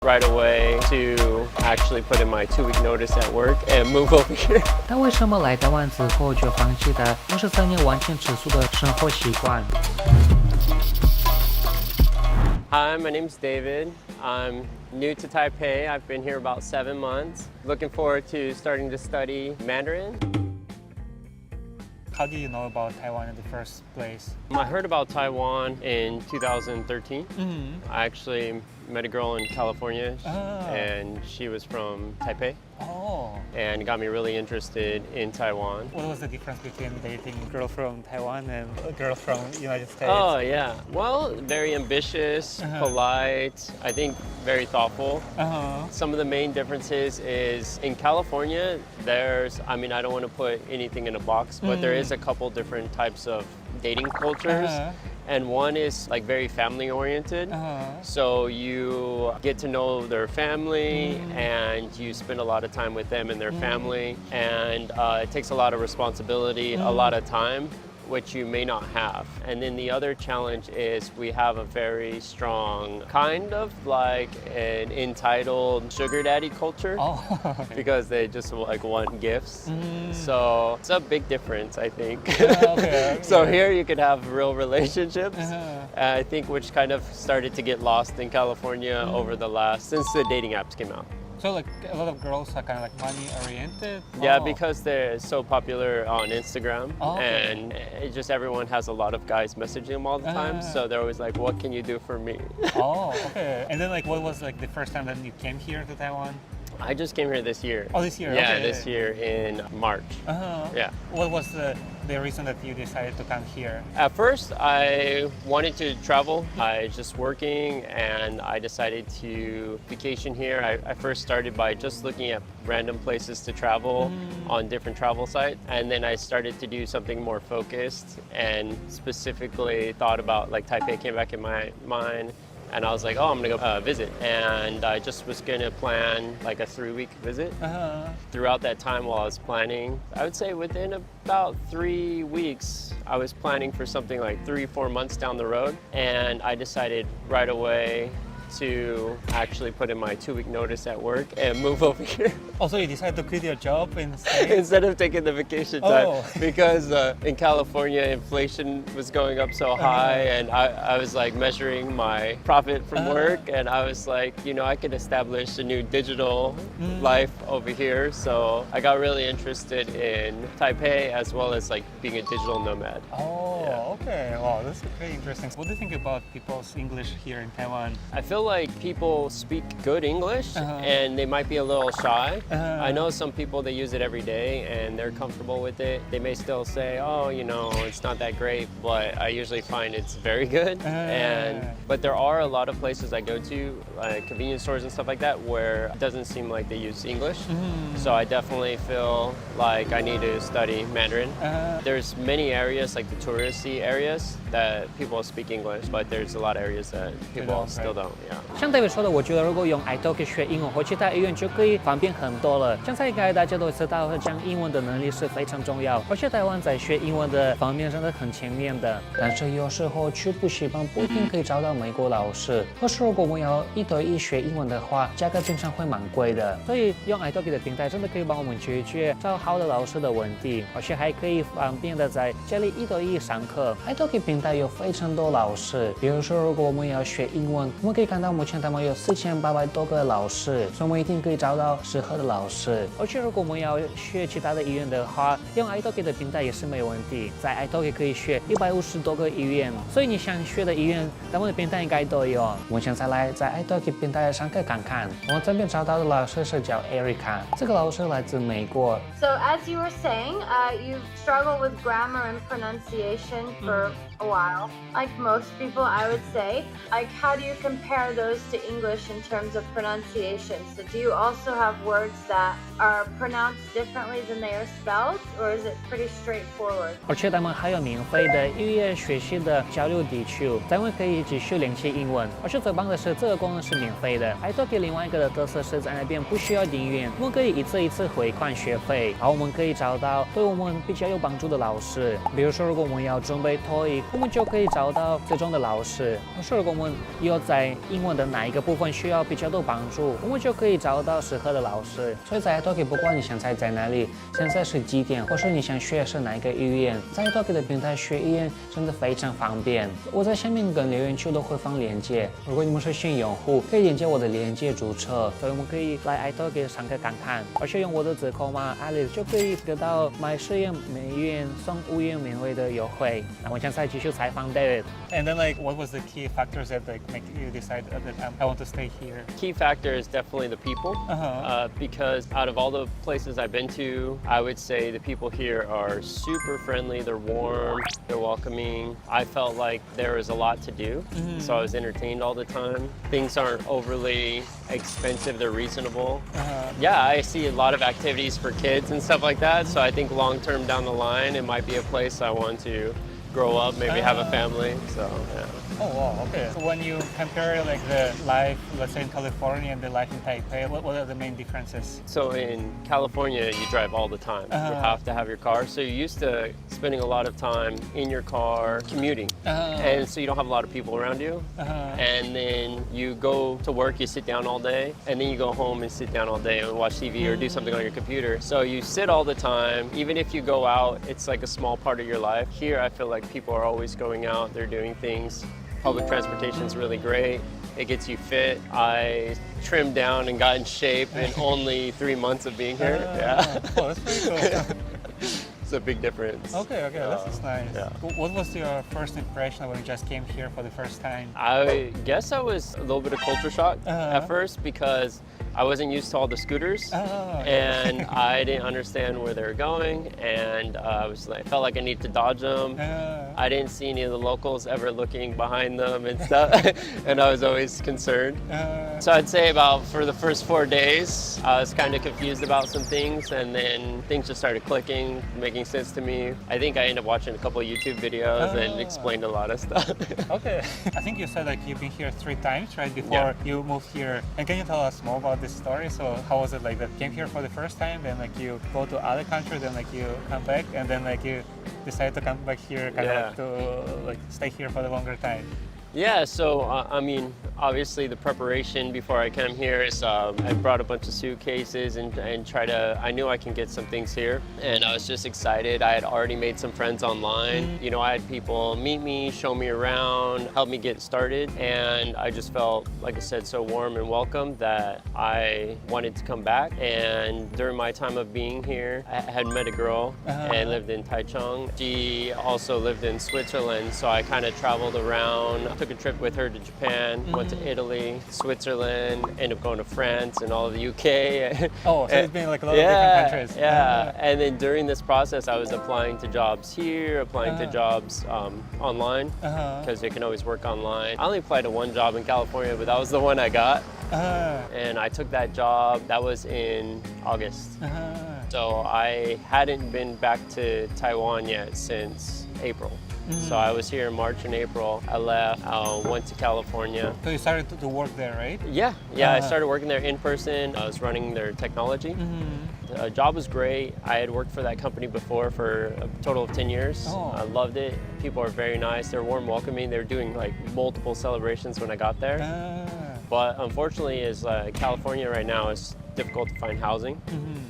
right away to actually put in my 2-week notice at work and move over here. 但为什么来台湾之后就放弃了23年完全吃素的生活习惯？ Hi, my name's David. I'm new to Taipei. I've been here about 7 months. Looking forward to starting to study Mandarin. How do you know about Taiwan in the first place? I heard about Taiwan in 2013. I actually met a girl in California and she was from Taipei. And got me really interested in Taiwan. What was the difference between dating a girl from Taiwan and a girl from United States? Oh yeah, well, very ambitious, polite, I think very thoughtful. Some of the main differences is in California, I don't want to put anything in a box, but there is a couple different types of dating cultures. And one is like very family oriented. So you get to know their family and you spend a lot of time with them and their family. And it takes a lot of responsibility, a lot of time, which you may not have. And then the other challenge is we have a very strong kind of like an entitled sugar daddy culture because they just like want gifts. So it's a big difference, I think. So here you could have real relationships, I think, which kind of started to get lost in California since the dating apps came out. So like a lot of girls are kind of like money oriented? Yeah, because they're so popular on Instagram and everyone has a lot of guys messaging them all the time. So they're always like, what can you do for me? And then like what was like the first time that you came here to Taiwan? I just came here this year. Oh, this year? Yeah, this year in March. Yeah. What was the reason that you decided to come here? At first, I wanted to travel. I was just working and I decided to vacation here. I first started by just looking at random places to travel on different travel sites. And then I started to do something more focused and specifically thought about like Taipei came back in my mind. And I was like, I'm gonna go visit. And I just was gonna plan like a 3-week visit. Throughout that time while I was planning, I would say within about 3 weeks, I was planning for something like 3-4 months down the road. And I decided right away to actually put in my 2-week notice at work and move over here. Also, you decided to quit your job and stay? Instead of taking the vacation time, because in California, inflation was going up so high, and I was like measuring my profit from work, and I was like, I could establish a new digital life over here. So I got really interested in Taipei as well as like being a digital nomad. Okay. Wow, that's very interesting. What do you think about people's English here in Taiwan? I feel like people speak good English and they might be a little shy. I know some people, they use it every day and they're comfortable with it. They may still say, it's not that great, but I usually find it's very good. But there are a lot of places I go to, like convenience stores and stuff like that, where it doesn't seem like they use English. So I definitely feel like I need to study Mandarin. There's many areas, like the touristy areas, that people speak English, but there's a lot of areas that people still don't. 像David说的，我觉得如果用 iTalki 学英文或其他语言就可以方便很多了。像现在大家都知道，讲英文的能力是非常重要，而且台湾在学英文的方面真的很前面的。但是有时候去补习班不一定可以找到美国老师，或是如果我们要1对1学英文的话，价格经常会蛮贵的。所以用 iTalki 的平台真的可以帮我们解决找好的老师的问题，而且还可以方便的在家里1对1上课。iTalki 平台有非常多老师，比如说如果我们要学英文，我们可以看到目前他们有4800多个老师，所以我们一定可以找到适合的老师。而且如果我们要学其他的语言的话，用 iTalki 的平台也是没有问题。在 iTalki 可以学150多个语言，所以你想学的语言，他们的平台应该都有。我们现在来在 iTalki 平台上课看看。我这边找到的老师是叫 Erica， 这个老师来自美国。So as you were saying, you've struggled with grammar and pronunciation for a while. Like most people, I would say. Like, how do you compare those to English in terms of pronunciation? So do you also have words that are pronounced differently than they are spelled, or is it pretty straightforward? 而且他们还有免费的语言学习的交流地区，咱们可以继续练习英文。而且最棒的是，这个功能是免费的。iTalki 另外一个的特色是在那边不需要订阅，我们可以一次一次汇款学费，然后我们可以找到对我们比较有帮助的老师。比如说，如果我们要准备TOEIC，我们就可以找到这种的老师。或是如果我们有在英文的哪一个部分需要比较多帮助，我们就可以找到适合的老师。所以在 italki 不管你现在哪里，现在是几点，或是你想学是哪一个语言，在 italki 的平台学语言真的非常方便。我在下面跟留言区都会放链接，如果你们是新用户，可以连接我的链接注册，所以我们可以来 italki 上课看看，而且用我的折扣码 Alice 就可以得到买10元美元送5元免费的优惠。那我现在继续采访 David。 And then, like, what was the key factors that like make you decide that I want to stay here? Key factor is definitely the people, because out of all the places I've been to, I would say the people here are super friendly, they're warm, they're welcoming. I felt like there was a lot to do, so I was entertained all the time. Things aren't overly expensive, they're reasonable. Yeah, I see a lot of activities for kids and stuff like that, so I think long term down the line, it might be a place I want to grow up, maybe have a family, so yeah. Oh wow, okay. So when you compare like the life, let's say in California and the life in Taipei, what are the main differences? So in California, you drive all the time. You have to have your car. So you're used to spending a lot of time in your car commuting. And so you don't have a lot of people around you. And then you go to work, you sit down all day, and then you go home and sit down all day and watch TV or do something on your computer. So you sit all the time. Even if you go out, it's like a small part of your life. Here, I feel like people are always going out, they're doing things. Public transportation is really great. It gets you fit. I trimmed down and got in shape in only 3 months of being here. Yeah. Oh, that's pretty cool. It's a big difference. Okay, that's nice. Yeah. What was your first impression when you just came here for the first time? I guess I was a little bit of culture shock at first because I wasn't used to all the scooters, and I didn't understand where they were going, and I felt like I needed to dodge them. I didn't see any of the locals ever looking behind them and stuff, and I was always concerned. So I'd say about for the first 4 days, I was kind of confused about some things, and then things just started clicking, making sense to me. I think I ended up watching a couple of YouTube videos and explained a lot of stuff. Okay. I think you said like you've been here 3 times, right, before you moved here. And can you tell us more about this story? So how was it like that came here for the first time, then like you go to other country, then like you come back, and then like you decide to come back here, kind of like to like stay here for the longer time? Yeah, so I mean, obviously the preparation before I came here is I brought a bunch of suitcases and I knew I can get some things here, and I was just excited. I had already made some friends online. You know, I had people meet me, show me around, help me get started, and I just felt, like I said, so warm and welcome that I wanted to come back. And during my time of being here, I had met a girl and lived in Taichung. She also lived in Switzerland, so I kind of traveled around. Took a trip with her to Japan, went to Italy, Switzerland, ended up going to France and all of the UK. Oh, so it's been like a lot of different countries. Yeah, and then during this process, I was applying to jobs here, applying to jobs online, because you can always work online. I only applied to 1 job in California, but that was the one I got. And I took that job. That was in August. So I hadn't been back to Taiwan yet since April. So I was here in March and April. I left, went to California. So you started to work there, right? Yeah, I started working there in person. I was running their technology. The job was great. I had worked for that company before for a total of 10 years. I loved it. People are very nice. They're warm, welcoming. They were doing like multiple celebrations when I got there. But unfortunately, California right now is difficult to find housing.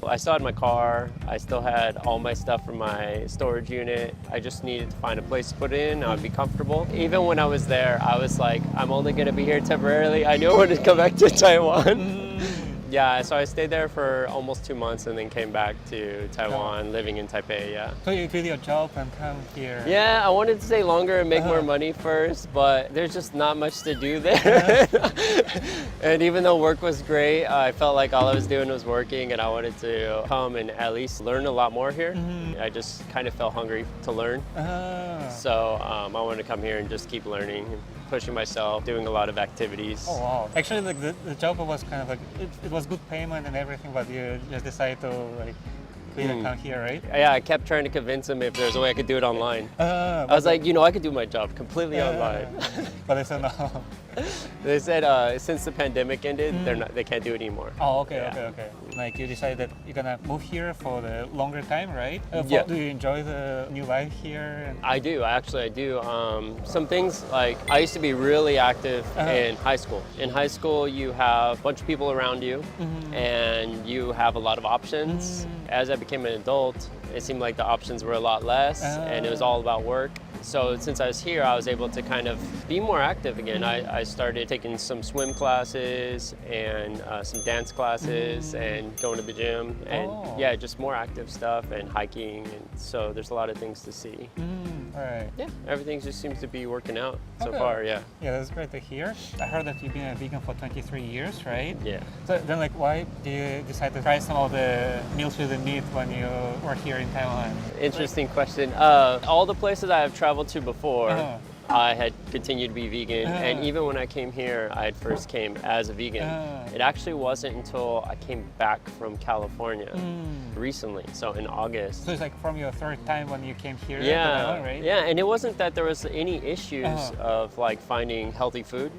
I still had my car. I still had all my stuff from my storage unit. I just needed to find a place to put it in. I would be comfortable. Even when I was there, I was like, I'm only going to be here temporarily. I knew I wanted to come back to Taiwan. Yeah, so I stayed there for almost 2 months and then came back to Taiwan, living in Taipei, yeah. So you quit your job and come here? Yeah, I wanted to stay longer and make more money first, but there's just not much to do there. And even though work was great, I felt like all I was doing was working, and I wanted to come and at least learn a lot more here. I just kind of felt hungry to learn. So I wanted to come here and just keep learning, pushing myself, doing a lot of activities. Oh wow! Actually, like the job was kind of like it was good payment and everything, but you just decided to like quit and come here, right? Yeah, I kept trying to convince him if there's a way I could do it online. I was like, you know, I could do my job completely online. But I said no. They said since the pandemic ended, they can't do it anymore. Oh, okay, okay. Like you decided that you're gonna move here for the longer time, right? Yeah. Do you enjoy the new life here? I do, actually, I do. Some things, like I used to be really active in high school. In high school, you have a bunch of people around you and you have a lot of options. As I became an adult, it seemed like the options were a lot less and it was all about work. So since I was here, I was able to kind of be more active again. I started taking some swim classes and some dance classes and going to the gym and yeah, just more active stuff and hiking. And so there's a lot of things to see. Right. Yeah, everything just seems to be working out so far, yeah. Yeah, that's great to hear. I heard that you've been a vegan for 23 years, right? Yeah. So then like why do you decide to try some of the meals with the meat when you were here in Taiwan? Interesting question. All the places I have traveled to before, I had continued to be vegan, and even when I came here, I first came as a vegan. It actually wasn't until I came back from California recently, so in August. So it's like from your third time when you came here to Yeah, Taiwan, right? yeah, and it wasn't that there was any issues of like finding healthy food.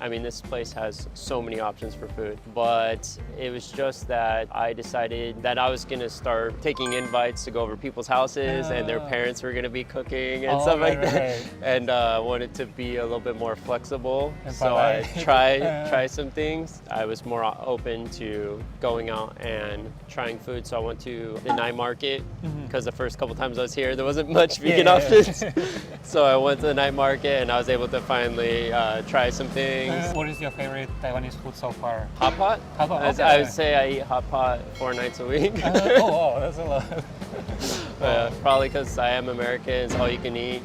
I mean, this place has so many options for food, but it was just that I decided that I was gonna start taking invites to go over people's houses, and their parents were gonna be cooking and stuff like that. And I wanted to be a little bit more flexible, so I tried some things. I was more open to going out and trying food, so I went to the night market because the first couple times I was here, there wasn't much vegan options. So I went to the night market and I was able to finally try some things. What is your favorite Taiwanese food so far? Hot pot? Hot pot, okay. I would say I eat hot pot 4 nights a week. Oh wow, that's a lot. Probably because I am American, it's all you can eat.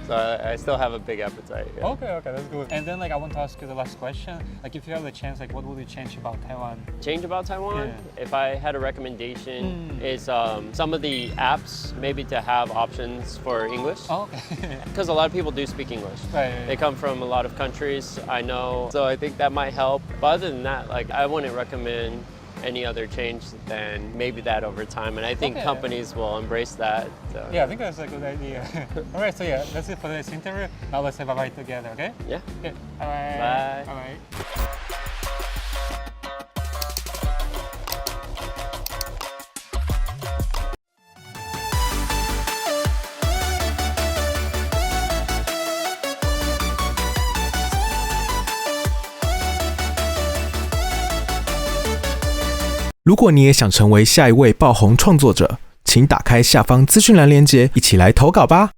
So I still have a big appetite. Yeah. Okay, that's good. And then like I want to ask you the last question. Like if you have the chance, like what would you change about Taiwan? Change about Taiwan? Yeah. If I had a recommendation, is some of the apps maybe to have options for English. Oh, okay. Because a lot of people do speak English. Right. They come from a lot of countries, I know. So I think that might help. But other than that, like I wouldn't recommend any other change than maybe that over time, and I think companies will embrace that. So. Yeah, I think that's a good idea. All right, so yeah, that's it for this interview. Now let's say bye-bye together, okay? Yeah. Okay. Bye-bye. Bye. Bye-bye. 如果你也想成为下一位爆红创作者，请打开下方资讯栏连结，一起来投稿吧。